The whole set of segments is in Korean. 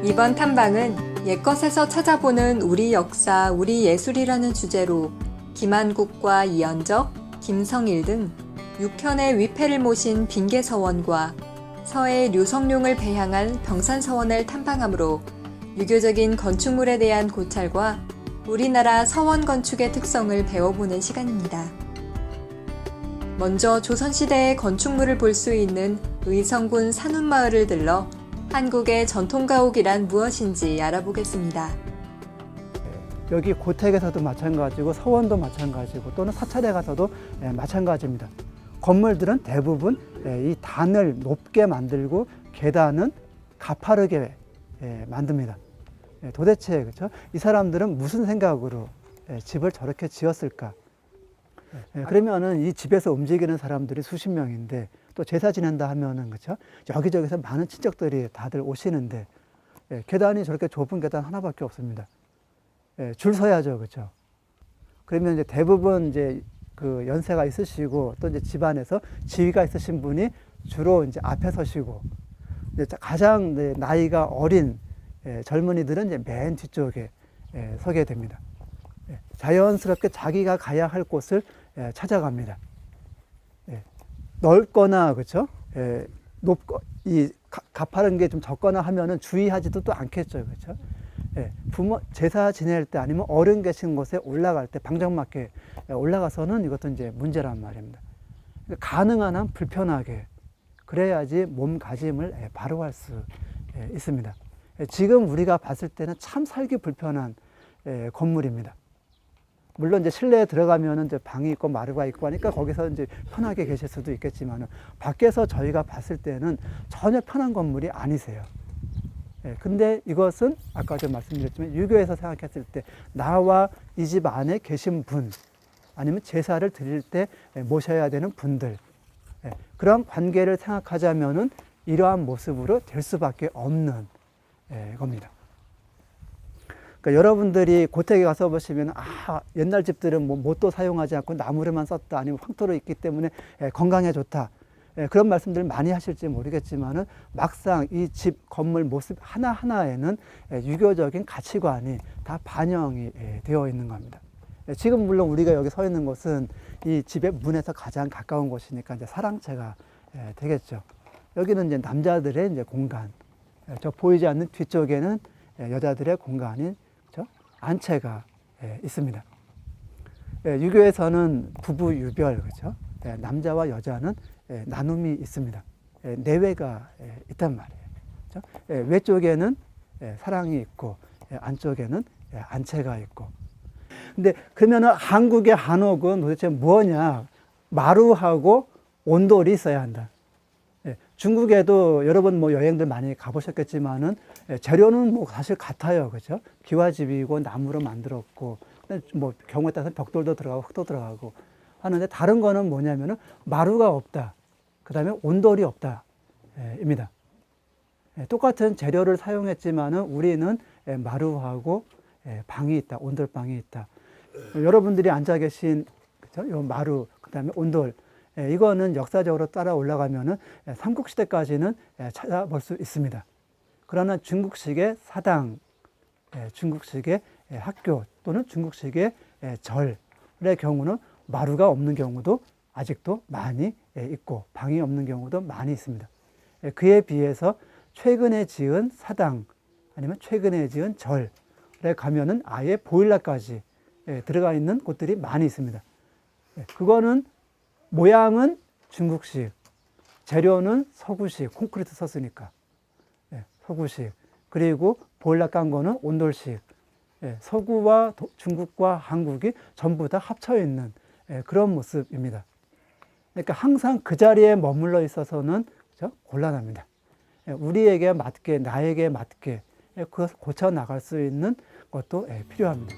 이번 탐방은 옛것에서 찾아보는 우리 역사, 우리 예술이라는 주제로 김한국과 이연적, 김성일 등 6편의 위패를 모신 빙계서원과 서해 류성룡을 배향한 병산서원을 탐방하므로 유교적인 건축물에 대한 고찰과 우리나라 서원 건축의 특성을 배워보는 시간입니다. 먼저 조선시대의 건축물을 볼 수 있는 의성군 산운마을을 들러 한국의 전통가옥이란 무엇인지 알아보겠습니다. 여기 고택에서도 마찬가지고 서원도 마찬가지고 또는 사찰에 가서도 마찬가지입니다. 건물들은 대부분 이 단을 높게 만들고 계단은 가파르게 만듭니다. 도대체 그렇죠? 이 사람들은 무슨 생각으로 집을 저렇게 지었을까? 그러면은 이 집에서 움직이는 사람들이 수십 명인데 또 제사 지낸다 하면은 그렇죠? 여기저기서 많은 친척들이 다들 오시는데 계단이 저렇게 좁은 계단 하나밖에 없습니다. 줄 서야죠, 그렇죠? 그러면 이제 대부분 이제 그 연세가 있으시고 또 이제 집안에서 지위가 있으신 분이 주로 이제 앞에 서시고 이제 가장 나이가 어린 젊은이들은 이제 맨 뒤쪽에 서게 됩니다. 자연스럽게 자기가 가야 할 곳을 찾아갑니다. 넓거나 그렇죠? 높고 이 가파른 게 좀 적거나 하면은 주의하지도 또 않겠죠, 그렇죠? 부모 제사 지낼 때 아니면 어른 계신 곳에 올라갈 때 방정맞게 올라가서는 이것도 이제 문제란 말입니다. 가능한 한 불편하게 그래야지 몸가짐을 바로 할 수 있습니다. 지금 우리가 봤을 때는 참 살기 불편한 건물입니다. 물론 이제 실내에 들어가면은 이제 방이 있고 마루가 있고 하니까 거기서 이제 편하게 계실 수도 있겠지만은 밖에서 저희가 봤을 때는 전혀 편한 건물이 아니세요. 근데 이것은 아까 제가 말씀드렸지만 유교에서 생각했을 때 나와 이 집 안에 계신 분 아니면 제사를 드릴 때 모셔야 되는 분들 그런 관계를 생각하자면은 이러한 모습으로 될 수밖에 없는 겁니다. 그러니까 여러분들이 고택에 가서 보시면 옛날 집들은 뭐 못도 사용하지 않고 나무를만 썼다 아니면 황토로 있기 때문에 건강에 좋다 그런 말씀들을 많이 하실지 모르겠지만은 막상 이 집 건물 모습 하나하나에는 유교적인 가치관이 다 반영이 되어 있는 겁니다. 지금 물론 우리가 여기 서 있는 곳은 이 집의 문에서 가장 가까운 곳이니까 이제 사랑채가 되겠죠. 여기는 이제 남자들의 이제 공간, 저 보이지 않는 뒤쪽에는 여자들의 공간인 안채가 있습니다. 유교에서는 부부 유별, 그렇죠? 남자와 여자는 나눔이 있습니다. 내외가 있단 말이에요. 그렇죠? 외쪽에는 사랑이 있고 안쪽에는 안채가 있고. 근데 그러면은 한국의 한옥은 도대체 뭐냐? 마루하고 온돌이 있어야 한다. 중국에도 여러분 뭐 여행들 많이 가보셨겠지만은 재료는 뭐 사실 같아요, 그렇죠? 기와집이고 나무로 만들었고, 뭐 경우에 따라서 벽돌도 들어가고 흙도 들어가고 하는데 다른 거는 뭐냐면은 마루가 없다. 그 다음에 온돌이 없다. 입니다. 똑같은 재료를 사용했지만은 우리는 마루하고 방이 있다, 온돌방이 있다. 여러분들이 앉아 계신 그렇죠? 요 마루, 그 다음에 온돌. 이거는 역사적으로 따라 올라가면은 삼국시대까지는 찾아볼 수 있습니다. 그러나 중국식의 사당, 중국식의 학교 또는 중국식의 절의 경우는 마루가 없는 경우도 아직도 많이 있고 방이 없는 경우도 많이 있습니다. 그에 비해서 최근에 지은 사당 아니면 최근에 지은 절에 가면은 아예 보일러까지 들어가 있는 곳들이 많이 있습니다. 그거는 모양은 중국식, 재료는 서구식, 콘크리트 썼으니까 서구식, 그리고 보일러 깐 거는 온돌식. 서구와 중국과 한국이 전부 다 합쳐 있는 그런 모습입니다. 그러니까 항상 그 자리에 머물러 있어서는 그렇죠? 곤란합니다. 우리에게 맞게, 나에게 맞게 그것을 고쳐 나갈 수 있는 것도 필요합니다.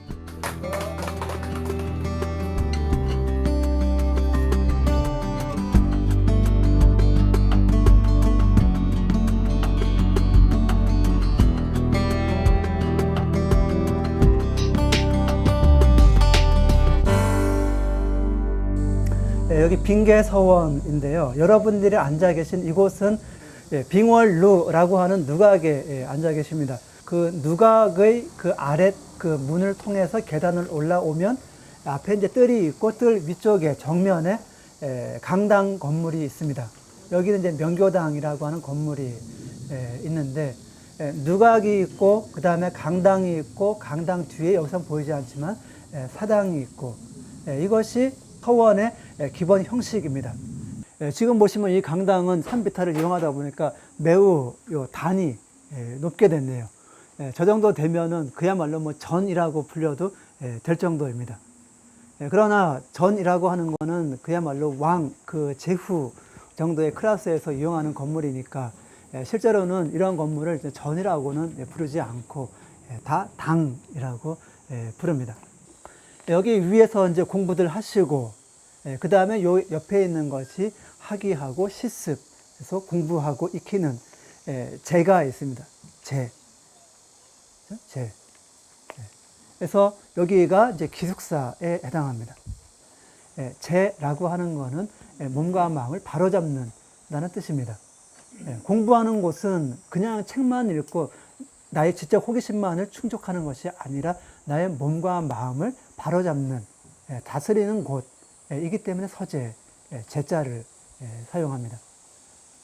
여기 빙계서원인데요. 여러분들이 앉아 계신 이곳은 빙월루라고 하는 누각에 앉아 계십니다. 그 누각의 그 아랫 그 문을 통해서 계단을 올라오면 앞에 이제 뜰이 있고 뜰 위쪽에 정면에 강당 건물이 있습니다. 여기는 이제 명교당이라고 하는 건물이 있는데 누각이 있고 그 다음에 강당이 있고 강당 뒤에 여기서 보이지 않지만 사당이 있고 이것이 서원의 기본 형식입니다. 지금 보시면 이 강당은 산비탈을 이용하다 보니까 매우 단이 높게 됐네요. 저 정도 되면은 그야말로 뭐 전이라고 불려도 될 정도입니다. 그러나 전이라고 하는 거는 그야말로 왕 그 제후 정도의 클래스에서 이용하는 건물이니까 실제로는 이런 건물을 전이라고는 부르지 않고 다 당이라고 부릅니다. 여기 위에서 이제 공부들 하시고 그 다음에 요 옆에 있는 것이 학위하고 시습에서 공부하고 익히는 제가 있습니다. 제. 그래서 여기가 이제 기숙사에 해당합니다. 제라고 하는 것은 몸과 마음을 바로잡는다는 뜻입니다. 공부하는 곳은 그냥 책만 읽고 나의 지적 호기심만을 충족하는 것이 아니라 나의 몸과 마음을 바로잡는 다스리는 곳이기 때문에 서재, 제자를 사용합니다.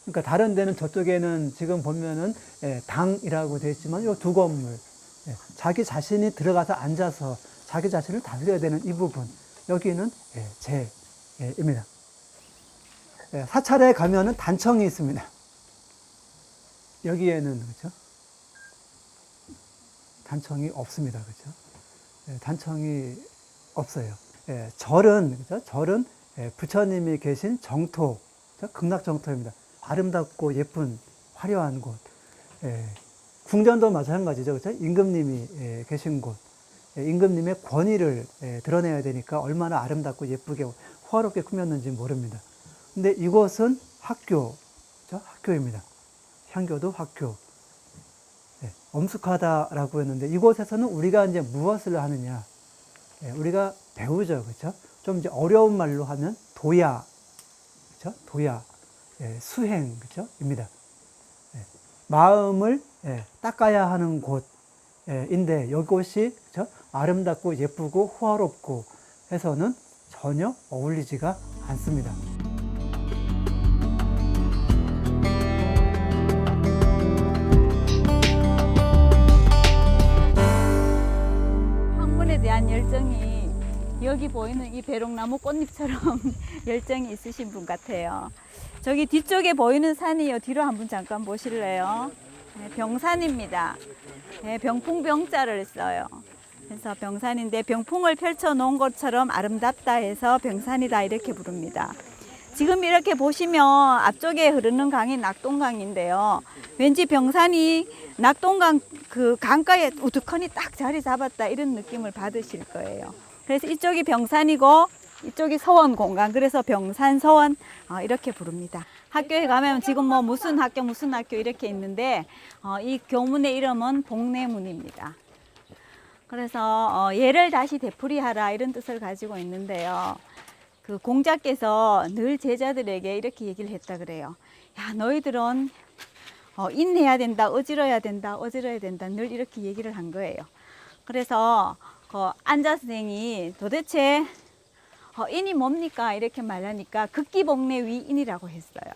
그러니까 다른 데는 저쪽에는 지금 보면은 당이라고 되어 있지만 이 두 건물, 자기 자신이 들어가서 앉아서 자기 자신을 다스려야 되는 이 부분, 여기는 제입니다. 사찰에 가면은 단청이 있습니다. 여기에는 그렇죠? 단청이 없습니다. 그렇죠? 단청이 없어요. 절은 그렇죠? 절은 부처님이 계신 정토, 그렇죠? 극락정토입니다. 아름답고 예쁜 화려한 곳. 궁전도 마찬가지죠. 그렇죠? 임금님이 계신 곳. 임금님의 권위를 드러내야 되니까 얼마나 아름답고 예쁘게 호화롭게 꾸몄는지 모릅니다. 근데 이곳은 학교, 그렇죠? 학교입니다. 향교도 학교. 엄숙하다라고 했는데 이곳에서는 우리가 이제 무엇을 하느냐? 우리가 배우죠. 그렇죠? 좀 이제 어려운 말로 하면 도야. 그렇죠? 도야. 수행, 그렇죠? 입니다. 마음을 닦아야 하는 곳인데 이곳이 그렇죠? 아름답고 예쁘고 호화롭고 해서는 전혀 어울리지가 않습니다. 학문에 대한 열정이 여기 보이는 이 배롱나무 꽃잎처럼 열정이 있으신 분 같아요. 저기 뒤쪽에 보이는 산이요. 뒤로 한번 잠깐 보실래요? 병산입니다. 병풍병자를 써요. 그래서 병산인데 병풍을 펼쳐 놓은 것처럼 아름답다 해서 병산이다 이렇게 부릅니다. 지금 이렇게 보시면 앞쪽에 흐르는 강이 낙동강인데요. 왠지 병산이 낙동강 그 강가에 우두커니 딱 자리 잡았다 이런 느낌을 받으실 거예요. 그래서 이쪽이 병산이고 이쪽이 서원공강, 그래서 병산, 서원 이렇게 부릅니다. 학교에 가면 지금 뭐 무슨 학교 이렇게 있는데 이 교문의 이름은 복례문입니다. 그래서 예를 다시 되풀이하라 이런 뜻을 가지고 있는데요. 그 공자께서 늘 제자들에게 이렇게 얘기를 했다 그래요. 야, 너희들은 인해야 된다, 어지러야 된다 늘 이렇게 얘기를 한 거예요. 그래서 안자 선생이 도대체 인이 뭡니까? 이렇게 말하니까 극기복례 위인이라고 했어요.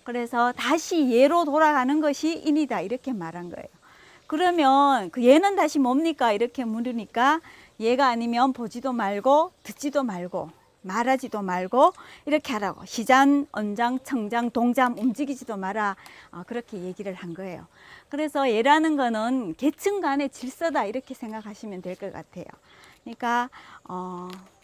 그래서 다시 예로 돌아가는 것이 인이다 이렇게 말한 거예요. 그러면 그 예는 다시 뭡니까? 이렇게 물으니까 예가 아니면 보지도 말고 듣지도 말고 말하지도 말고 이렇게 하라고. 시잔, 언장, 청장, 동잠 움직이지도 마라. 그렇게 얘기를 한 거예요. 그래서 예라는 거는 계층 간의 질서다 이렇게 생각하시면 될 것 같아요. 그러니까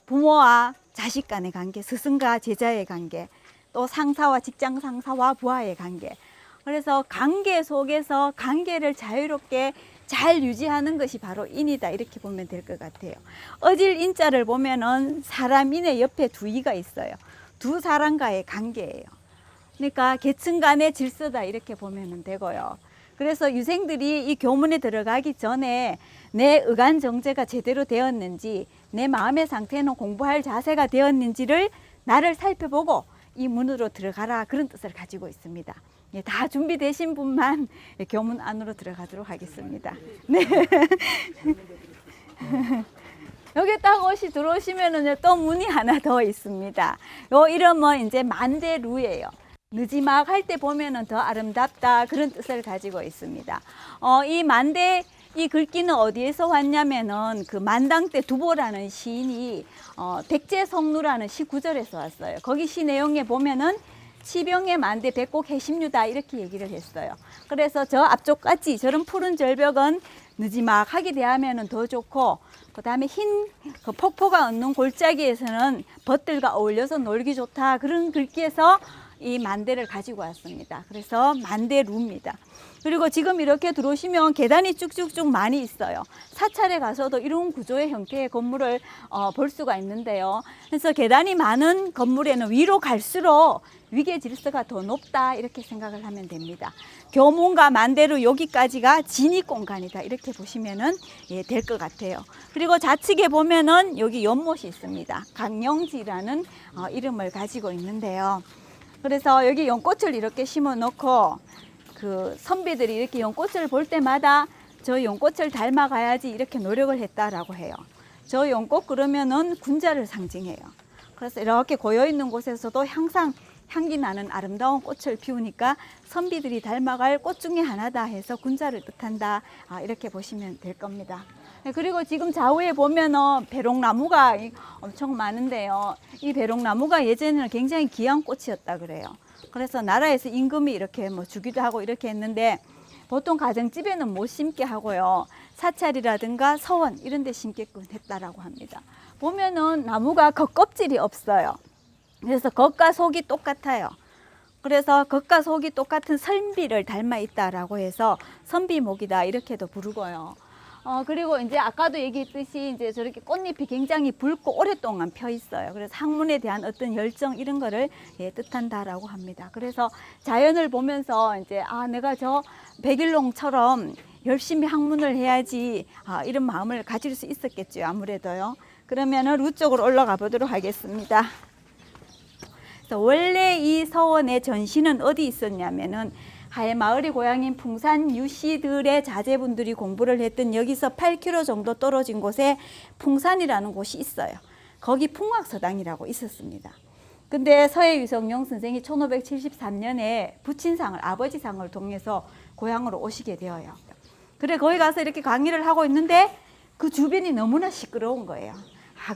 부모와 자식 간의 관계, 스승과 제자의 관계, 또 상사와 직장 상사와 부하의 관계. 그래서 관계 속에서 관계를 자유롭게 잘 유지하는 것이 바로 인이다 이렇게 보면 될 것 같아요. 어질 인자를 보면은 사람 인의 옆에 두 이가 있어요. 두 사람과의 관계예요. 그러니까 계층 간의 질서다 이렇게 보면 되고요. 그래서 유생들이 이 교문에 들어가기 전에 내 의간 정제가 제대로 되었는지, 내 마음의 상태는 공부할 자세가 되었는지를 나를 살펴보고 이 문으로 들어가라 그런 뜻을 가지고 있습니다. 예, 다 준비되신 분만 교문 안으로 들어가도록 하겠습니다. 네. 여기 딱 옷이 들어오시면은 또 문이 하나 더 있습니다. 요 이름은 이제 만대루예요. 느지막 할 때 보면은 더 아름답다 그런 뜻을 가지고 있습니다. 이 만대 이 글귀는 어디에서 왔냐면은 그 만당 때 두보라는 시인이 백제성루라는 시 구절에서 왔어요. 거기 시 내용에 보면은 치병의 만대 백곡 해심류다 이렇게 얘기를 했어요. 그래서 저 앞쪽까지 저런 푸른 절벽은 느지막하게 대하면은 더 좋고, 그 다음에 흰 그 폭포가 없는 골짜기에서는 벗들과 어울려서 놀기 좋다 그런 글귀에서 이 만대를 가지고 왔습니다. 그래서 만대루입니다. 그리고 지금 이렇게 들어오시면 계단이 쭉쭉쭉 많이 있어요. 사찰에 가서도 이런 구조의 형태의 건물을 볼 수가 있는데요. 그래서 계단이 많은 건물에는 위로 갈수록 위계 질서가 더 높다 이렇게 생각을 하면 됩니다. 교문과 만대루 여기까지가 진입 공간이다 이렇게 보시면은 될 것 같아요. 그리고 좌측에 보면은 여기 연못이 있습니다. 강영지라는 이름을 가지고 있는데요. 그래서 여기 연꽃을 이렇게 심어 놓고 그 선비들이 이렇게 연꽃을 볼 때마다 저 연꽃을 닮아가야지 이렇게 노력을 했다라고 해요. 저 연꽃 그러면은 군자를 상징해요. 그래서 이렇게 고여 있는 곳에서도 항상 향기 나는 아름다운 꽃을 피우니까 선비들이 닮아갈 꽃 중에 하나다 해서 군자를 뜻한다 이렇게 보시면 될 겁니다. 그리고 지금 좌우에 보면은 배롱나무가 엄청 많은데요. 이 배롱나무가 예전에는 굉장히 귀한 꽃이었다 그래요. 그래서 나라에서 임금이 이렇게 뭐 주기도 하고 이렇게 했는데 보통 가정집에는 못 심게 하고요. 사찰이라든가 서원 이런 데 심게끔 했다라고 합니다. 보면은 나무가 겉껍질이 없어요. 그래서 겉과 속이 똑같아요. 그래서 겉과 속이 똑같은 선비를 닮아 있다라고 해서 선비목이다 이렇게도 부르고요. 그리고 이제 아까도 얘기했듯이 이제 저렇게 꽃잎이 굉장히 붉고 오랫동안 펴 있어요. 그래서 학문에 대한 어떤 열정 이런 거를 뜻한다라고 합니다. 그래서 자연을 보면서 이제 내가 저 백일농처럼 열심히 학문을 해야지 이런 마음을 가질 수 있었겠죠. 아무래도요. 그러면은 루 쪽으로 올라가 보도록 하겠습니다. 그래서 원래 이 서원의 전시는 어디 있었냐면은 하회마을이 고향인 풍산 유씨들의 자제분들이 공부를 했던 여기서 8km 정도 떨어진 곳에 풍산이라는 곳이 있어요. 거기 풍악서당이라고 있었습니다. 근데 서해유성룡 선생이 1573년에 부친상을 아버지상을 통해서 고향으로 오시게 되어요. 그래 거기 가서 이렇게 강의를 하고 있는데 그 주변이 너무나 시끄러운 거예요.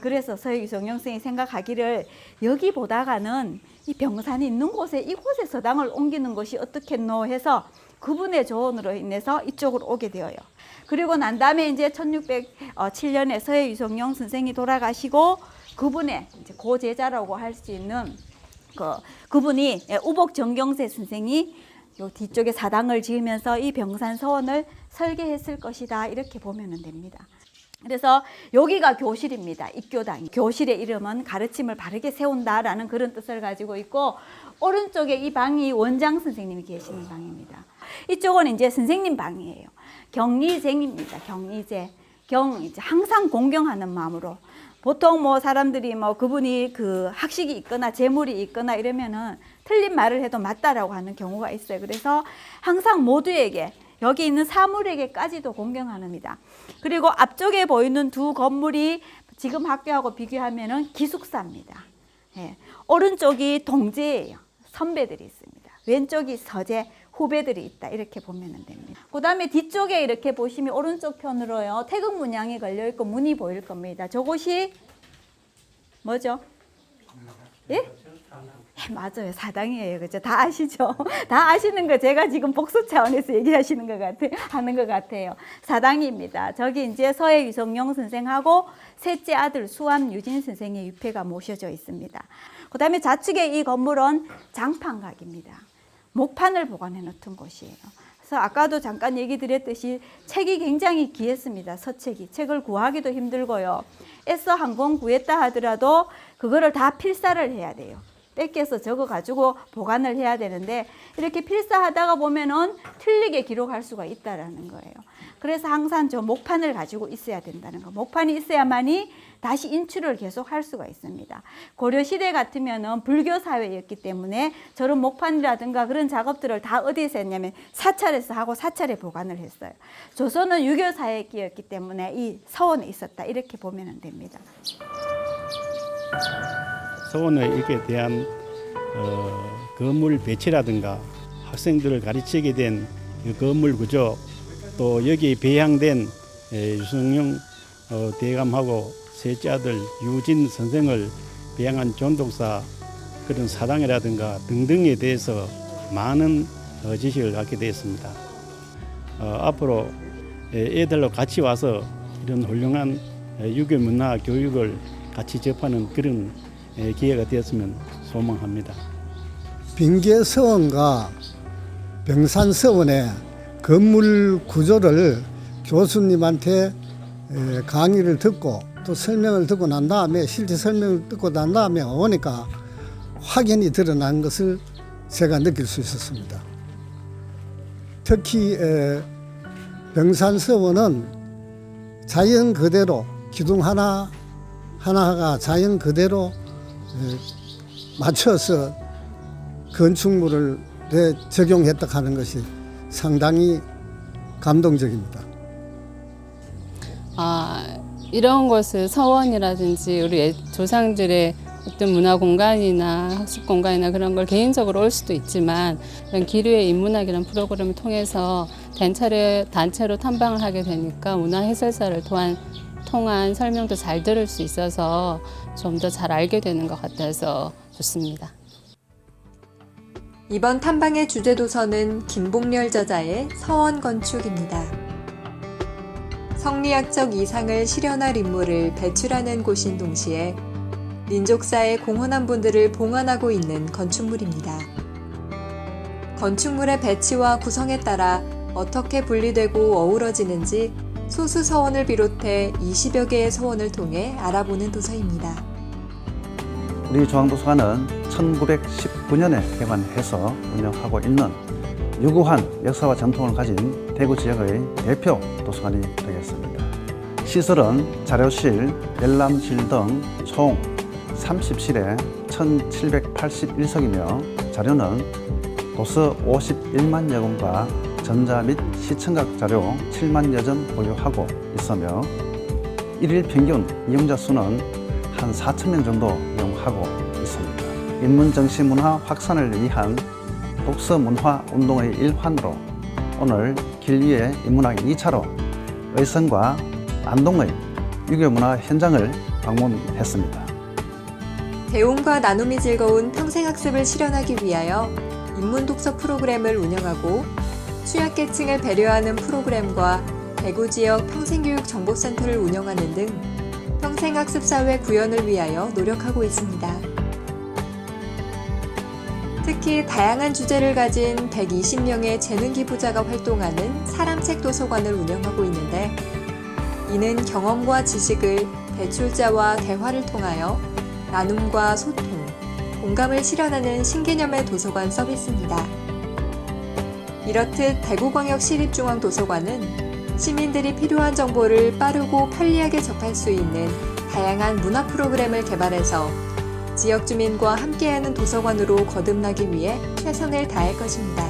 그래서 서해유성룡 선생이 생각하기를 여기 보다가는 이 병산이 있는 곳에 이곳에 서당을 옮기는 것이 어떻겠노 해서 그분의 조언으로 인해서 이쪽으로 오게 되어요. 그리고 난 다음에 이제 1607년에 서해유성룡 선생이 돌아가시고 그분의 이제 고제자라고 할 수 있는 그분이 우복정경세 선생이 요 뒤쪽에 사당을 지으면서 이 병산 서원을 설계했을 것이다 이렇게 보면 됩니다. 그래서 여기가 교실입니다. 입교당. 교실의 이름은 가르침을 바르게 세운다라는 그런 뜻을 가지고 있고 오른쪽에 이 방이 원장 선생님이 계시는 방입니다. 이쪽은 이제 선생님 방이에요. 경리쟁입니다. 경리제. 이제 항상 공경하는 마음으로. 보통 뭐 사람들이 뭐 그분이 그 학식이 있거나 재물이 있거나 이러면은 틀린 말을 해도 맞다라고 하는 경우가 있어요. 그래서 항상 모두에게 여기 있는 사물에게까지도 공경합니다. 그리고 앞쪽에 보이는 두 건물이 지금 학교하고 비교하면은 기숙사입니다. 오른쪽이 동제예요. 선배들이 있습니다. 왼쪽이 서재, 후배들이 있다. 이렇게 보면 됩니다. 그 다음에 뒤쪽에 이렇게 보시면 오른쪽 편으로요. 태극 문양이 걸려있고 문이 보일 겁니다. 저곳이 뭐죠? 예? 맞아요. 사당이에요. 그죠? 다 아시죠? 다 아시는 거 제가 지금 복수 차원에서 얘기하시는 하는 것 같아요. 사당입니다. 저기 이제 서해유성룡 선생하고 셋째 아들 수암 유진 선생의 유패가 모셔져 있습니다. 그 다음에 좌측에 이 건물은 장판각입니다. 목판을 보관해 놓던 곳이에요. 그래서 아까도 잠깐 얘기 드렸듯이 책이 굉장히 귀했습니다. 서책이. 책을 구하기도 힘들고요. 애써 한 권 구했다 하더라도 그거를 다 필사를 해야 돼요. 뺏겨서 적어가지고 보관을 해야 되는데 이렇게 필사하다가 보면은 틀리게 기록할 수가 있다라는 거예요. 그래서 항상 저 목판을 가지고 있어야 된다는 거. 목판이 있어야만이 다시 인출을 계속 할 수가 있습니다. 고려시대 같으면은 불교 사회였기 때문에 저런 목판이라든가 그런 작업들을 다 어디에서 했냐면 사찰에서 하고 사찰에 보관을 했어요. 조선은 유교 사회였기 때문에 이 서원에 있었다. 이렇게 보면 됩니다. 서원의 이에 대한 건물 배치라든가 학생들을 가르치게 된 그 건물 구조 또 여기 배양된 유승용 대감하고 셋째 아들 유진 선생을 배양한 존독사 그런 사당이라든가 등등에 대해서 많은 지식을 갖게 되었습니다. 앞으로 애들로 같이 와서 이런 훌륭한 유교 문화 교육을 같이 접하는 그런 기회가 되었으면 소망합니다. 빙계서원과 병산서원의 건물 구조를 교수님한테 강의를 듣고 또 설명을 듣고 난 다음에 실제 설명을 듣고 난 다음에 오니까 확연히 드러난 것을 제가 느낄 수 있었습니다. 특히 병산서원은 자연 그대로 기둥 하나가 자연 그대로 맞춰서 건축물을 적용했다 하는 것이 상당히 감동적입니다. 이런 것을 서원이라든지 우리 조상들의 어떤 문화 공간이나 학습 공간이나 그런 걸 개인적으로 올 수도 있지만 이런 기류의 인문학이라는 프로그램을 통해서 단체로 탐방을 하게 되니까 문화 해설사를 통한 설명도 잘 들을 수 있어서 좀 더 잘 알게 되는 것 같아서 좋습니다. 이번 탐방의 주제 도서는 김봉렬 저자의 서원 건축입니다. 성리학적 이상을 실현할 인물을 배출하는 곳인 동시에 민족사의 공헌한 분들을 봉헌하고 있는 건축물입니다. 건축물의 배치와 구성에 따라 어떻게 분리되고 어우러지는지 소수 서원을 비롯해 20여 개의 서원을 통해 알아보는 도서입니다. 우리 중앙도서관은 1919년에 개관해서 운영하고 있는 유구한 역사와 전통을 가진 대구 지역의 대표 도서관이 되겠습니다. 시설은 자료실, 열람실 등 총 30실에 1781석이며 자료는 도서 51만여 권과 전자 및 시청각 자료 7만여 점 보유하고 있으며 일일 평균 이용자 수는 한 4,000명 정도 이용하고 있습니다. 인문정신문화 확산을 위한 독서문화 운동의 일환으로 오늘 길리의 인문학 2차로 의성과 안동의 유교문화 현장을 방문했습니다. 배움과 나눔이 즐거운 평생학습을 실현하기 위하여 인문독서 프로그램을 운영하고 취약계층을 배려하는 프로그램과 대구 지역 평생교육정보센터를 운영하는 등 평생학습사회 구현을 위하여 노력하고 있습니다. 특히 다양한 주제를 가진 120명의 재능 기부자가 활동하는 사람책 도서관을 운영하고 있는데 이는 경험과 지식을 대출자와 대화를 통하여 나눔과 소통, 공감을 실현하는 신개념의 도서관 서비스입니다. 이렇듯 대구광역시립중앙도서관은 시민들이 필요한 정보를 빠르고 편리하게 접할 수 있는 다양한 문화 프로그램을 개발해서 지역 주민과 함께하는 도서관으로 거듭나기 위해 최선을 다할 것입니다.